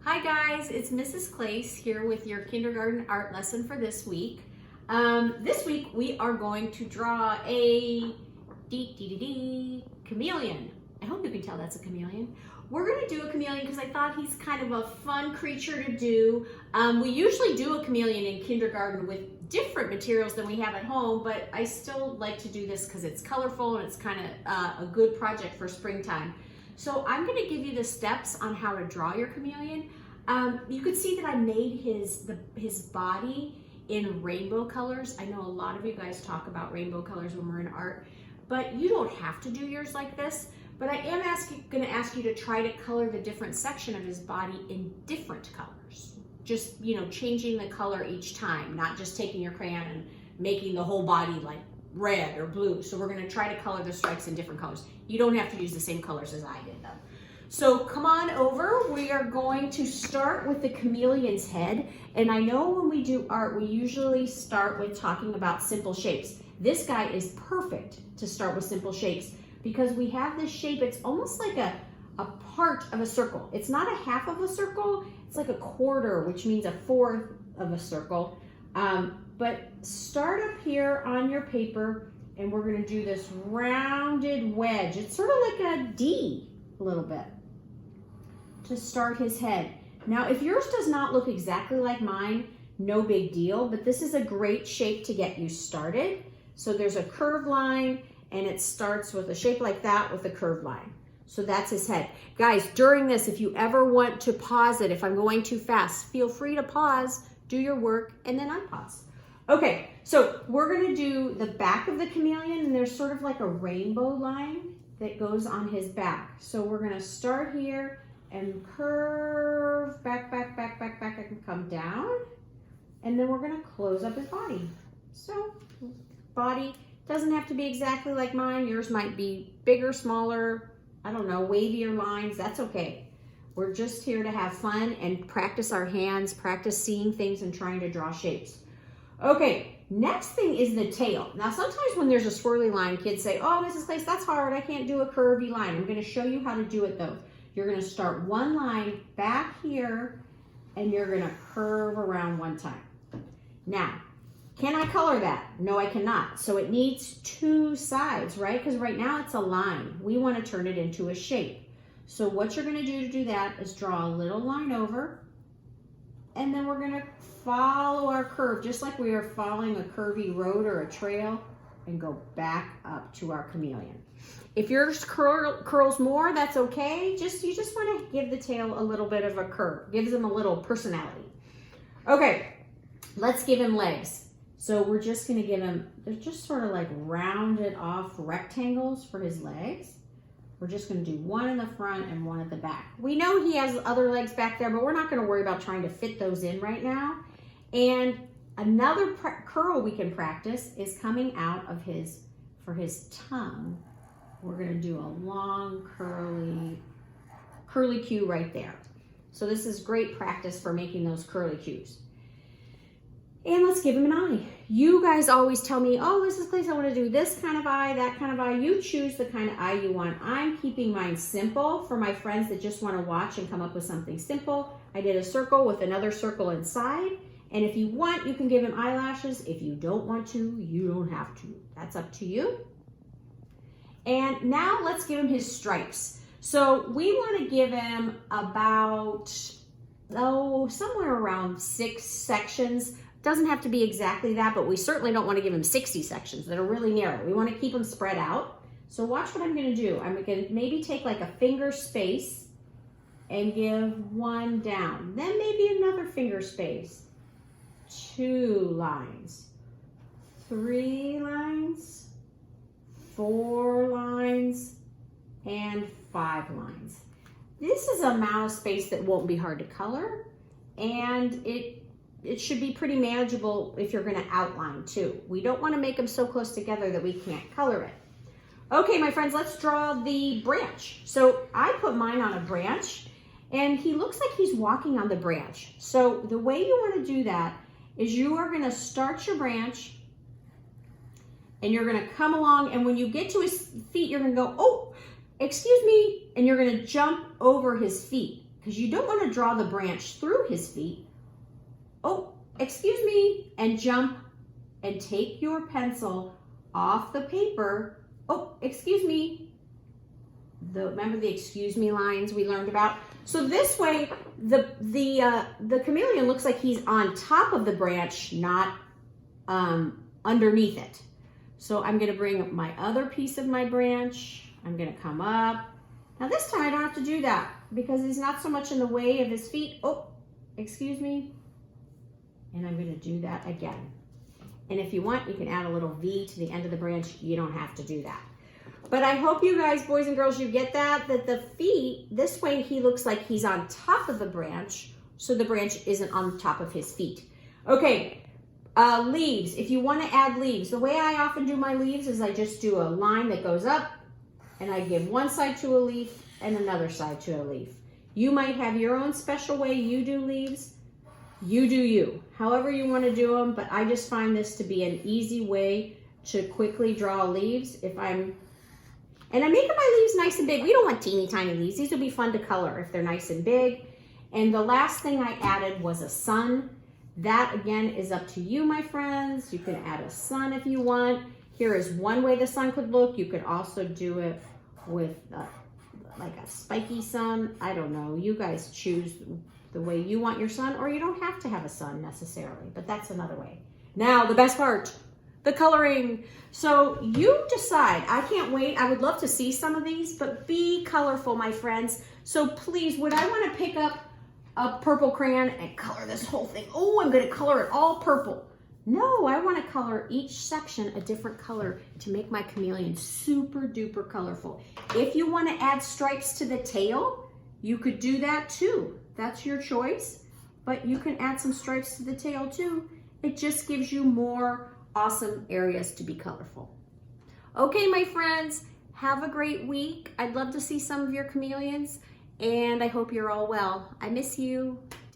Hi guys, it's Mrs. Klace here with your kindergarten art lesson for this week. This week we are going to draw a chameleon. I hope you can tell that's a chameleon. We're going to do a chameleon because I thought he's kind of a fun creature to do. We usually do a chameleon in kindergarten with different materials than we have at home, but I still like to do this because it's colorful and it's kind of a good project for springtime. So I'm going to give you the steps on how to draw your chameleon. You could see that I made his body in rainbow colors. I know a lot of you guys talk about rainbow colors when we're in art, but you don't have to do yours like this. But I am going to ask you to try to color the different section of his body in different colors. Just, changing the color each time, not just taking your crayon and making the whole body like red or blue. So we're going to try to color the stripes in different colors. You don't have to use the same colors as I did though. So come on over. We are going to start with the chameleon's head. And I know when we do art, we usually start with talking about simple shapes. This guy is perfect to start with simple shapes because we have this shape. It's almost like a part of a circle. It's not a half of a circle. It's like a quarter, which means a fourth of a circle. But start up here on your paper and we're going to do this rounded wedge. It's sort of like a D a little bit to start his head. Now, if yours does not look exactly like mine, no big deal, but this is a great shape to get you started. So there's a curved line and it starts with a shape like that with a curved line. So that's his head. Guys, during this, if you ever want to pause it, if I'm going too fast, feel free to pause, do your work, and then unpause. Okay, so we're gonna do the back of the chameleon, and there's sort of like a rainbow line that goes on his back. So we're gonna start here and curve back, and come down. And then we're gonna close up his body. So body doesn't have to be exactly like mine. Yours might be bigger, smaller, I don't know, wavier lines, that's okay. We're just here to have fun and practice our hands, practice seeing things and trying to draw shapes. Okay, next thing is the tail. Now, sometimes when there's a swirly line, kids say, oh, Mrs. Klace, that's hard. I can't do a curvy line. I'm gonna show you how to do it though. You're gonna start one line back here and you're gonna curve around one time. Now, can I color that? No, I cannot. So it needs two sides, right? Because right now it's a line. We want to turn it into a shape. So what you're going to do that is draw a little line over, and then we're going to follow our curve, just like we are following a curvy road or a trail, and go back up to our chameleon. If yours curls more, that's okay. You just want to give the tail a little bit of a curve. Gives him a little personality. Okay, let's give him legs. So we're just going to give him, they're just sort of like rounded off rectangles for his legs. We're just going to do one in the front and one at the back. We know he has other legs back there, but we're not going to worry about trying to fit those in right now. And another curl we can practice is coming out of for his tongue. We're going to do a long curly Q right there. So this is great practice for making those curly Qs. And let's give him an eye. You guys always tell me, oh, Mrs. Klace, I want to do this kind of eye, that kind of eye. You choose the kind of eye you want. I'm keeping mine simple for my friends that just want to watch and come up with something simple. I did a circle with another circle inside. And if you want, you can give him eyelashes. If you don't want to, you don't have to. That's up to you. And now let's give him his stripes. So we want to give him about, somewhere around 6 sections. Doesn't have to be exactly that, but we certainly don't want to give him 60 sections that are really narrow. We want to keep them spread out. So watch what I'm going to do. I'm going to maybe take like a finger space and give one down. Then maybe another finger space. 2 lines. 3 lines. 4 lines. And 5 lines. This is an amount of space that won't be hard to color. And it should be pretty manageable if you're going to outline too. We don't want to make them so close together that we can't color it. Okay, my friends, let's draw the branch. So I put mine on a branch and he looks like he's walking on the branch. So the way you want to do that is you are going to start your branch and you're going to come along, and when you get to his feet, you're going to go, oh, excuse me, and you're going to jump over his feet. because you don't want to draw the branch through his feet. Oh, excuse me, and jump and take your pencil off the paper. Oh, excuse me. Remember the excuse me lines we learned about? So this way, the chameleon looks like he's on top of the branch, not underneath it. So I'm gonna bring my other piece of my branch. I'm gonna come up. Now this time I don't have to do that because he's not so much in the way of his feet. Oh, excuse me. And I'm gonna do that again. And if you want, you can add a little V to the end of the branch. You don't have to do that. But I hope you guys, boys and girls, you get that the feet, this way he looks like he's on top of the branch, so the branch isn't on top of his feet. Okay, leaves. If you want to add leaves, the way I often do my leaves is I just do a line that goes up, and I give one side to a leaf and another side to a leaf. You might have your own special way you do leaves. You do you, however you want to do them, but I just find this to be an easy way to quickly draw leaves. And I'm making my leaves nice and big. We don't want teeny tiny leaves. These will be fun to color if they're nice and big. And the last thing I added was a sun. That again is up to you, my friends. You can add a sun if you want. Here is one way the sun could look. You could also do it with like a spiky sun. I don't know. You guys choose the way you want your sun, or you don't have to have a sun necessarily, but that's another way. Now, the best part, the coloring. So you decide. I can't wait. I would love to see some of these, but be colorful, my friends. So please, would I want to pick up a purple crayon and color this whole thing? Oh, I'm going to color it all purple. No, I want to color each section a different color to make my chameleon super duper colorful. If you want to add stripes to the tail, you could do that too. That's your choice, but you can add some stripes to the tail too. It just gives you more awesome areas to be colorful. Okay, my friends, have a great week. I'd love to see some of your chameleons, and I hope you're all well. I miss you.